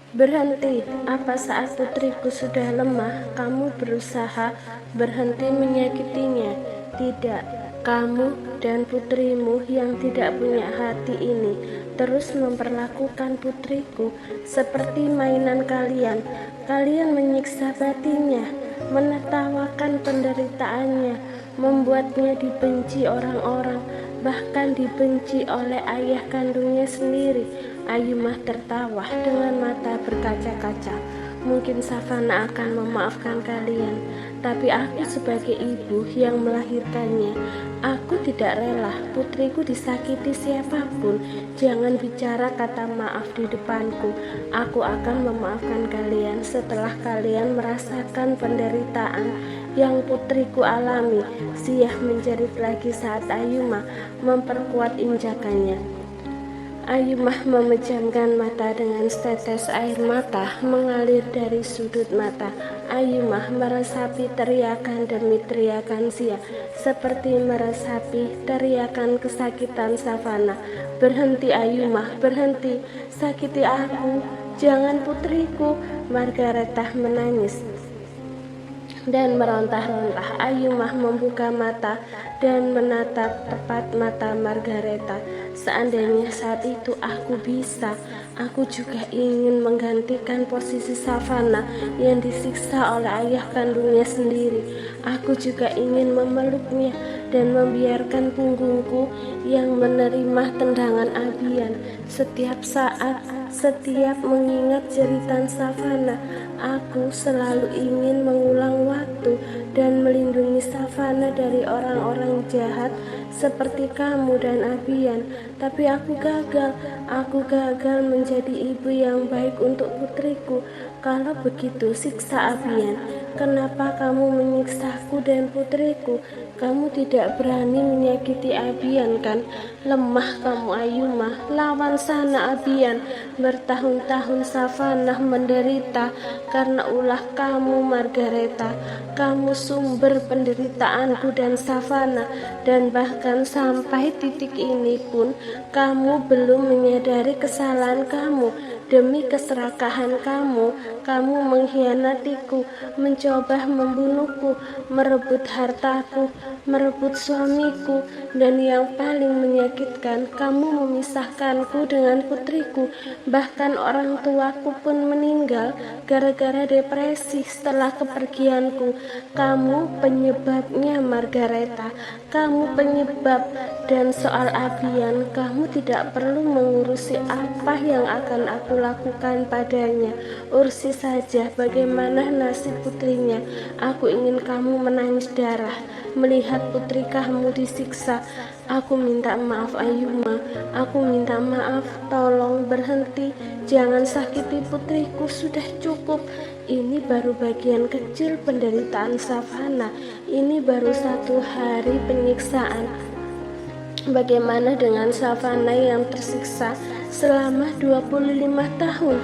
Berhenti. Apa saat putriku sudah lemah, kamu berusaha berhenti menyakitinya? Tidak, kamu dan putrimu yang tidak punya hati ini terus memperlakukan putriku seperti mainan kalian. Kalian menyiksa batinnya, menertawakan penderitaannya, membuatnya dibenci orang-orang, bahkan dibenci oleh ayah kandungnya sendiri. Ayumah tertawa dengan mata berkaca-kaca. Mungkin Savana akan memaafkan kalian, tapi aku sebagai ibu yang melahirkannya, aku tidak rela putriku disakiti siapapun. Jangan bicara kata maaf di depanku. Aku akan memaafkan kalian setelah kalian merasakan penderitaan yang putriku alami. Siah menjerit lagi saat Ayumah memperkuat injakannya. Ayumah memejamkan mata dengan setetes air mata mengalir dari sudut mata. Ayumah meresapi teriakan demi teriakan Siah, seperti meresapi teriakan kesakitan Savana. Berhenti Ayumah, berhenti, sakiti aku, jangan putriku. Margaretha menangis dan merontah-rontah. Ayumah membuka mata dan menatap tepat mata Margaretha. Seandainya saat itu aku bisa, aku juga ingin menggantikan posisi Savana yang disiksa oleh ayah kandungnya sendiri. Aku juga ingin memeluknya dan membiarkan punggungku yang menerima tendangan Abian setiap saat. Setiap mengingat jeritan Savana, aku selalu ingin mengulang waktu dan melindungi Savana dari orang-orang jahat seperti kamu dan Abian. Tapi aku gagal. Aku gagal menjadi ibu yang baik untuk putriku. Kalau begitu, siksa Abian. Kenapa kamu menyiksaku dan putriku? Kamu tidak berani menyakiti Abian, kan? Lemah kamu Ayumah. Lawan sana Abian. Bertahun-tahun Savana menderita karena ulah kamu Margaretha. Kamu sumber penderitaanku dan Savana, dan bahkan sampai titik ini pun kamu belum menyadari kesalahan kamu. Demi keserakahan kamu, kamu mengkhianatiku, mencoba membunuhku, merebut hartaku, merebut suamiku, dan yang paling menyakitkan, kamu memisahkanku dengan putriku. Bahkan orang tuaku pun meninggal gara-gara depresi setelah kepergianku. Kamu penyebabnya Margaretha, kamu penyebab. Dan soal Abian, kamu tidak perlu mengurusi apa yang akan aku lakukan padanya. Urusi saja bagaimana nasib putrinya. Aku ingin kamu menangis darah melihat putri kamu disiksa. Aku minta maaf Ayumah, aku minta maaf. Tolong berhenti, jangan sakiti putriku, sudah cukup. Ini baru bagian kecil penderitaan Savana. Ini baru 1 hari penyiksaan. Bagaimana dengan Savana yang tersiksa selama 25 tahun?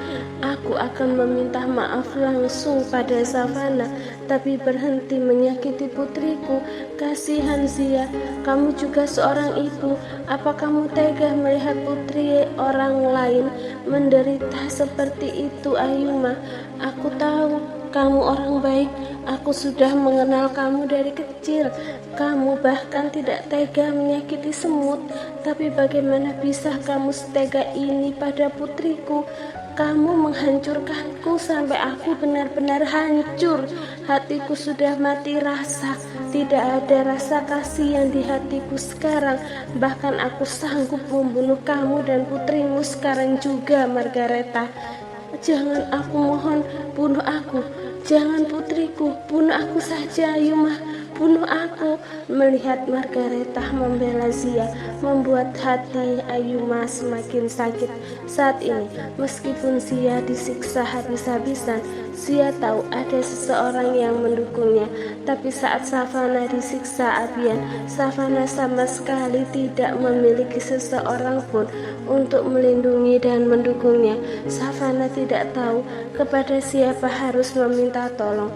Aku akan meminta maaf langsung pada Savana, tapi berhenti menyakiti putriku. Kasihan Zia, kamu juga seorang ibu. Apa kamu tega melihat putri orang lain menderita seperti itu Ayumah? Aku tahu kamu orang baik. Aku sudah mengenal kamu dari kecil. Kamu bahkan tidak tega menyakiti semut. Tapi bagaimana bisa kamu setega ini pada putriku? Kamu menghancurkanku sampai aku benar-benar hancur. Hatiku sudah mati rasa. Tidak ada rasa kasih yang di hatiku sekarang. Bahkan aku sanggup membunuh kamu dan putrimu sekarang juga, Margaretha. Jangan, aku mohon, bunuh aku. Jangan putriku, bunuh aku saja Ayumah, bunuh aku. Melihat Margaretha membela Zia membuat hati Ayumah semakin sakit. Saat ini, meskipun Zia disiksa habis-habisan, Zia tahu ada seseorang yang mendukungnya. Tapi saat Savana disiksa Abian, Savana sama sekali tidak memiliki seseorang pun untuk melindungi dan mendukungnya. Savana tidak tahu kepada siapa harus meminta tolong.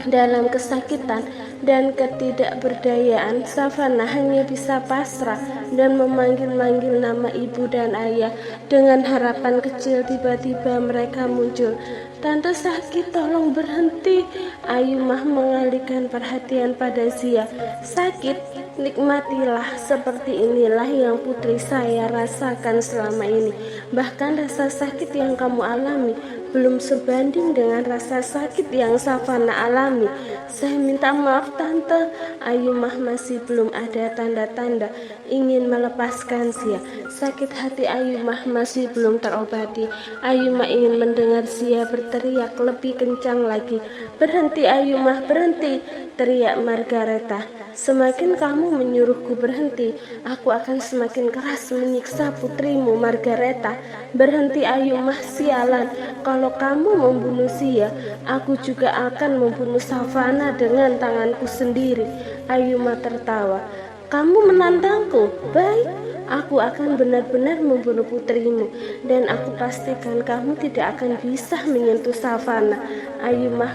Dalam kesakitan dan ketidakberdayaan, Savana hanya bisa pasrah dan memanggil-manggil nama ibu dan ayah. Dengan harapan kecil, tiba-tiba mereka muncul. "Tante sakit, tolong berhenti." Ayumah mengalihkan perhatian pada Zia. "Sakit? Nikmatilah, seperti inilah yang putri saya rasakan selama ini. Bahkan rasa sakit yang kamu alami belum sebanding dengan rasa sakit yang Savana alami. Saya minta maaf tante." Ayumah masih belum ada tanda-tanda ingin melepaskan Zia. Sakit hati Ayumah masih belum terobati. Ayumah ingin mendengar Zia berteriak lebih kencang lagi. "Berhenti Ayumah, berhenti!" teriak Margareta. "Semakin kamu menyuruhku berhenti, aku akan semakin keras menyiksa putrimu, Margareta. Berhenti Ayumah, sialan. Kalau kamu membunuh Zia, aku juga akan membunuh Savana dengan tanganku sendiri." Ayumah tertawa. "Kamu menantangku? Baik, aku akan benar-benar membunuh putrimu, dan aku pastikan kamu tidak akan bisa menyentuh Savana." Ayumah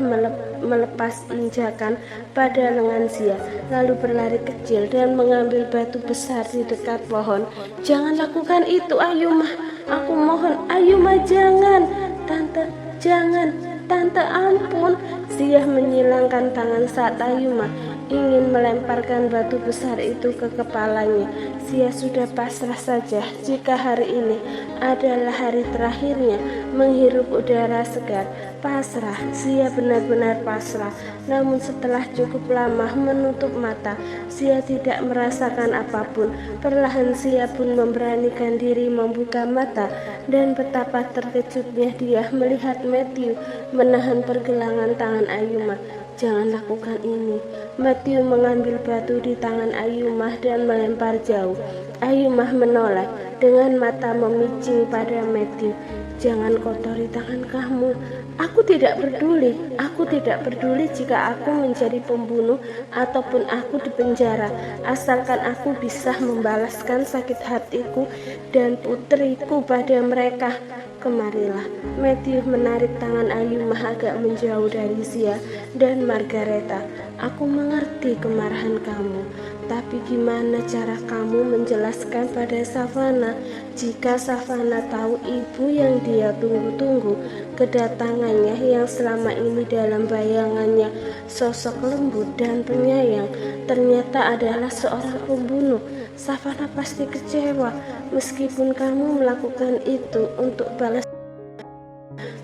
melepas injakan pada lengan Zia, lalu berlari kecil dan mengambil batu besar di dekat pohon. "Jangan lakukan itu, Ayumah. Aku mohon, Ayumah, jangan. Tante, jangan. Tante, ampun." Zia menyilangkan tangan saat Ayumah ingin melemparkan batu besar itu ke kepalanya. Zia sudah pasrah saja jika hari ini adalah hari terakhirnya menghirup udara segar. Pasrah, Zia benar-benar pasrah. Namun setelah cukup lama menutup mata, Zia tidak merasakan apapun. Perlahan Zia pun memberanikan diri membuka mata, dan betapa terkejutnya dia melihat Matthew menahan pergelangan tangan Ayumah. "Jangan lakukan ini." Matthew mengambil batu di tangan Ayumah dan melempar jauh. Ayumah menoleh dengan mata memicing pada Matthew. "Jangan kotori tangan kamu. Aku tidak peduli. Aku tidak peduli jika aku menjadi pembunuh ataupun aku dipenjara, asalkan aku bisa membalaskan sakit hatiku dan putriku pada mereka. Kemarilah." Matthew menarik tangan Ayumah agak menjauh dari Zia dan Margareta. "Aku mengerti kemarahan kamu, tapi gimana cara kamu menjelaskan pada Savana jika Savana tahu ibu yang dia tunggu-tunggu, kedatangannya yang selama ini dalam bayangannya sosok lembut dan penyayang, ternyata adalah seorang pembunuh? Savana pasti kecewa. Meskipun kamu melakukan itu untuk balas,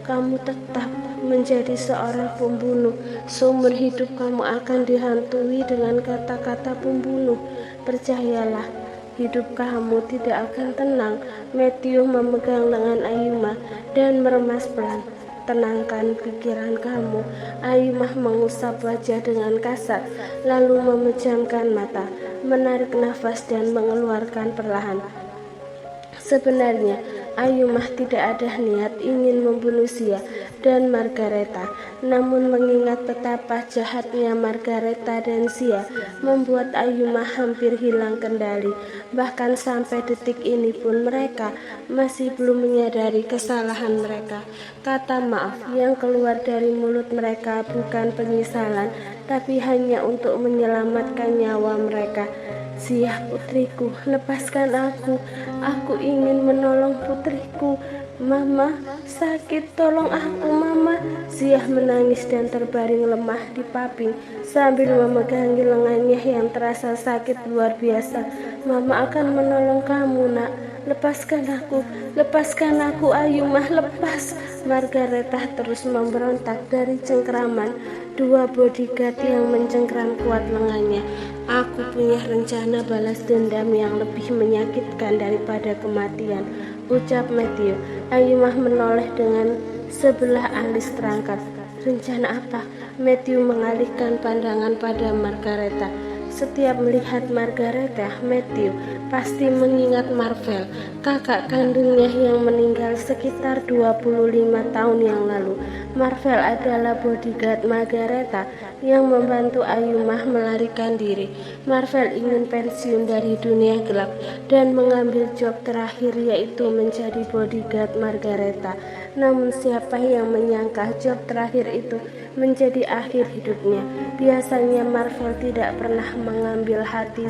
kamu tetap menjadi seorang pembunuh. Seumur hidup kamu akan dihantui dengan kata-kata pembunuh. Percayalah, hidup kamu tidak akan tenang." Matthew memegang lengan Ayumah dan meremas pelan. "Tenangkan pikiran kamu." Ayumah mengusap wajah dengan kasar, lalu memejamkan mata, menarik nafas dan mengeluarkan perlahan. Sebenarnya Ayumah tidak ada niat ingin membunuh Zia dan Margareta, namun mengingat betapa jahatnya Margareta dan Zia membuat Ayumah hampir hilang kendali. Bahkan sampai detik ini pun mereka masih belum menyadari kesalahan mereka. Kata maaf yang keluar dari mulut mereka bukan penyesalan, tapi hanya untuk menyelamatkan nyawa mereka. "Zia, putriku, lepaskan aku. Aku ingin menolong putriku. Mama sakit, tolong aku, Mama." Zia menangis dan terbaring lemah di paping sambil memegangi lengannya yang terasa sakit luar biasa. "Mama akan menolong kamu, Nak. Lepaskan aku, Ayumah, lepas." Margareta terus memberontak dari cengkraman dua bodyguard yang mencengkram kuat lengannya. "Aku punya rencana balas dendam yang lebih menyakitkan daripada kematian," ucap Matthew. Ayumah menoleh dengan sebelah alis terangkat. "Rencana apa?" Matthew mengalihkan pandangan pada Margareta. Setiap melihat Margareta, Matthew pasti mengingat Marvel, kakak kandungnya yang meninggal sekitar 25 tahun yang lalu. Marvel adalah bodyguard Margareta yang membantu Ayumah melarikan diri. Marvel ingin pensiun dari dunia gelap dan mengambil job terakhir, yaitu menjadi bodyguard Margareta. Namun siapa yang menyangka job terakhir itu menjadi akhir hidupnya. Biasanya Marvel tidak pernah mengambil hati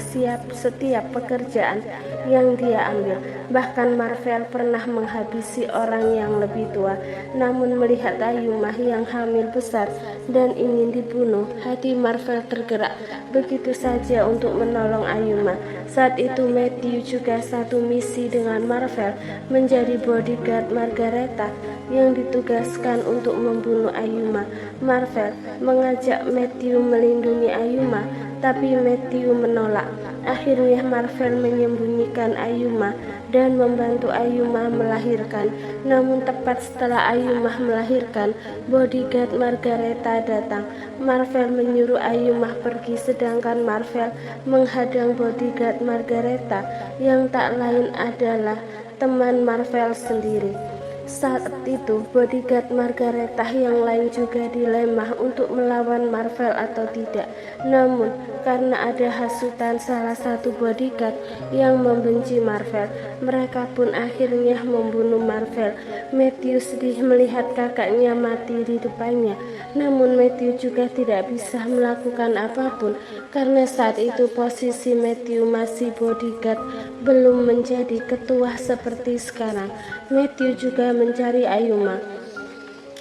setiap pekerjaan yang dia ambil. Bahkan Marvel pernah menghabisi orang yang lebih tua. Namun melihat Ayumah yang hamil besar dan ingin dibunuh, hati Marvel tergerak begitu saja untuk menolong Ayumah. Saat itu Matthew juga satu misi dengan Marvel, menjadi bodyguard Margareta yang ditugaskan untuk membunuh Ayumah. Marvel mengajak Matthew melindungi Ayumah, tapi Matthew menolak. Akhirnya Marvel menyembunyikan Ayumah dan membantu Ayumah melahirkan. Namun tepat setelah Ayumah melahirkan, bodyguard Margareta datang. Marvel menyuruh Ayumah pergi, sedangkan Marvel menghadang bodyguard Margareta yang tak lain adalah teman Marvel sendiri. Saat itu, bodyguard Margareta yang lain juga dilema untuk melawan Marvel atau tidak. Namun, karena ada hasutan salah satu bodyguard yang membenci Marvel, mereka pun akhirnya membunuh Marvel. Matthew sedih melihat kakaknya mati di depannya. Namun Matthew juga tidak bisa melakukan apapun karena saat itu posisi Matthew masih bodyguard, belum menjadi ketua seperti sekarang. Matthew juga mencari Ayumah.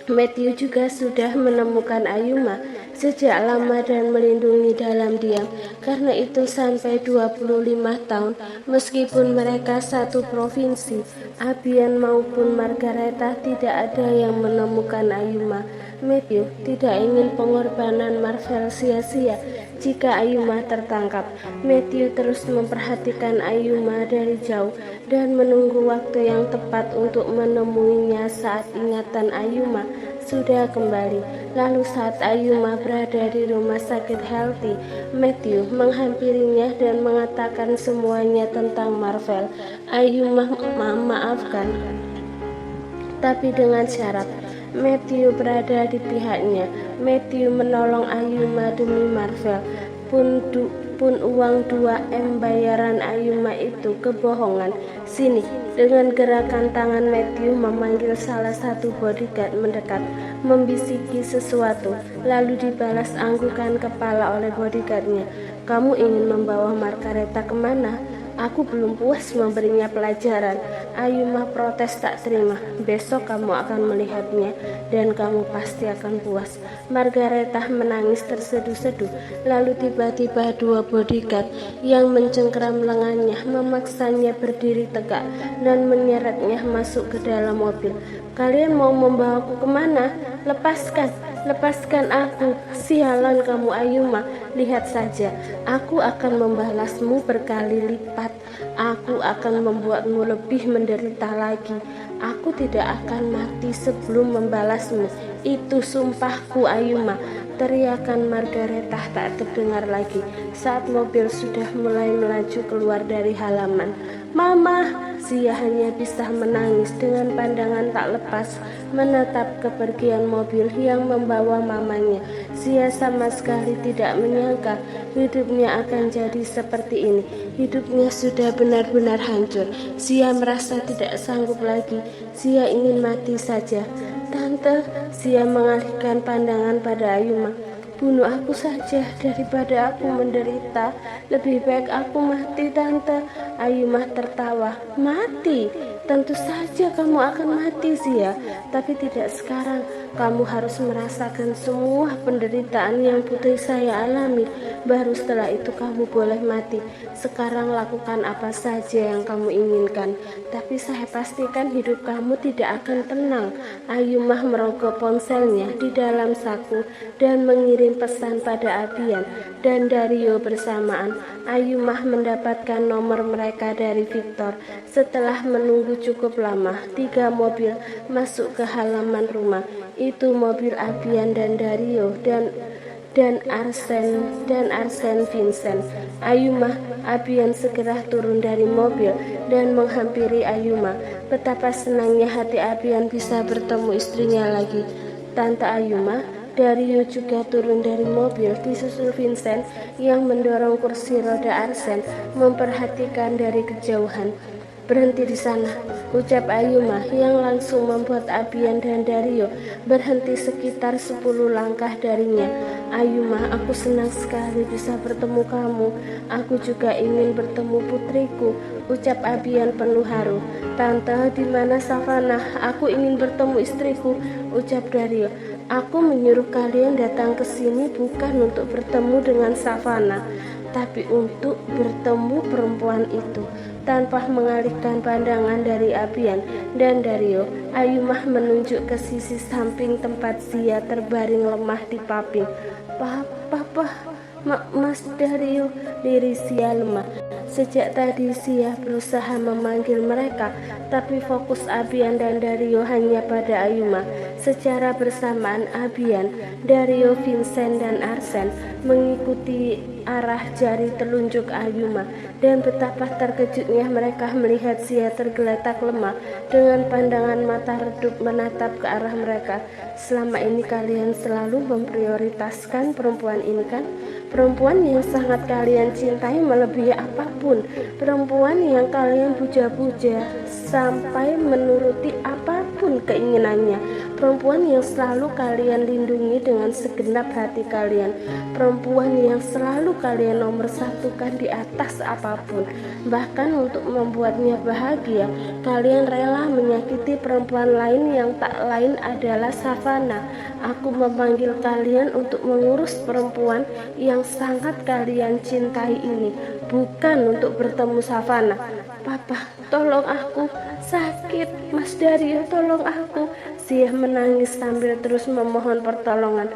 Matthew juga sudah menemukan Ayumah sejak lama dan melindungi dalam diam. Karena itu sampai 25 tahun, meskipun mereka satu provinsi, Abian maupun Margareta, tidak ada yang menemukan Ayumah. Matthew tidak ingin pengorbanan Marvel sia-sia jika Ayumah tertangkap. Matthew terus memperhatikan Ayumah dari jauh dan menunggu waktu yang tepat untuk menemuinya saat ingatan Ayumah sudah kembali. Lalu saat Ayumah berada di rumah sakit Healthy, Matthew menghampirinya dan mengatakan semuanya tentang Marvel. Ayumah memaafkan, tapi dengan syarat Matthew berada di pihaknya. Matthew menolong Ayumah demi Marvel. Pun uang 2M bayaran Ayumah itu kebohongan. Sini. Dengan gerakan tangan Matthew memanggil salah satu bodyguard mendekat, membisiki sesuatu, lalu dibalas anggukan kepala oleh bodyguardnya. Kamu ingin membawa Margareta kemana? Aku belum puas memberinya pelajaran. Ayumah protes tak terima. Besok kamu akan melihatnya dan kamu pasti akan puas. Margareta menangis terseduh-seduh. Lalu tiba-tiba dua bodyguard yang mencengkeram lengannya memaksanya berdiri tegak dan menyeretnya masuk ke dalam mobil. Kalian mau membawaku kemana? Lepaskan aku. Sialan kamu Ayumah. Lihat saja, aku akan membalasmu berkali lipat. Aku akan membuatmu lebih menderita lagi. Aku tidak akan mati sebelum membalasmu. Itu sumpahku Ayumah. Teriakan Margareta tak terdengar lagi saat mobil sudah mulai melaju keluar dari halaman. Mama! Sia hanya bisa menangis dengan pandangan tak lepas menatap kepergian mobil yang membawa mamanya. Sia sama sekali tidak menyangka hidupnya akan jadi seperti ini. Hidupnya sudah benar-benar hancur. Sia merasa tidak sanggup lagi. Sia ingin mati saja. Tante, Sia mengalihkan pandangan pada Ayumah. Bunuh aku saja daripada aku menderita. Lebih baik aku mati, Tante. Ayumah tertawa. Mati? Tentu saja kamu akan mati, Sia. Tapi tidak sekarang. Kamu harus merasakan semua penderitaan yang putri saya alami. Baru setelah itu kamu boleh mati. Sekarang lakukan apa saja yang kamu inginkan. Tapi saya pastikan hidup kamu tidak akan tenang. Ayumah merogoh ponselnya di dalam saku dan mengirim pesan pada Abian dan Dario bersamaan. Ayumah mendapatkan nomor mereka dari Victor. Setelah menunggu cukup lama, 3 mobil masuk ke halaman rumah. Itu mobil Abian dan Dario dan Arsen Vincent. Ayumah, Abian segera turun dari mobil dan menghampiri Ayumah. Betapa senangnya hati Abian bisa bertemu istrinya lagi. Tante Ayumah, Dario juga turun dari mobil disusul Vincent yang mendorong kursi roda Arsen memperhatikan dari kejauhan. berhenti di sana, ucap Ayuma yang langsung membuat Abian dan Dario berhenti sekitar 10 langkah darinya. Ayuma, aku senang sekali bisa bertemu kamu. Aku juga ingin bertemu putriku, ucap Abian penuh haru. Tante, di mana Savana? Aku ingin bertemu istriku, ucap Dario. Aku menyuruh kalian datang ke sini bukan untuk bertemu dengan Savana, tapi untuk bertemu perempuan itu. Tanpa mengalihkan pandangan dari Abian dan Dario, Ayumah menunjuk ke sisi samping tempat Zia terbaring lemah di paping. Papa, Mas Dario, diri Zia lemah. Sejak tadi Zia berusaha memanggil mereka, tapi fokus Abian dan Dario hanya pada Ayuma. Secara bersamaan Abian, Dario, Vincent, dan Arsen mengikuti arah jari telunjuk Ayuma, dan betapa terkejutnya mereka melihat Zia tergeletak lemah dengan pandangan mata redup menatap ke arah mereka. Selama ini kalian selalu memprioritaskan perempuan ini kan? Perempuan yang sangat kalian cintai melebihi apapun, perempuan yang kalian puja-puja sampai menuruti apapun keinginannya, perempuan yang selalu kalian lindungi dengan segenap hati kalian, perempuan yang selalu kalian nomor satukan di atas apapun. Bahkan untuk membuatnya bahagia, kalian rela menyakiti perempuan lain yang tak lain adalah Savana. Aku memanggil kalian untuk mengurus perempuan yang sangat kalian cintai ini, bukan untuk bertemu Savana. Papa, tolong aku, sakit. Mas Dario, tolong aku. Zia menangis sambil terus memohon pertolongan.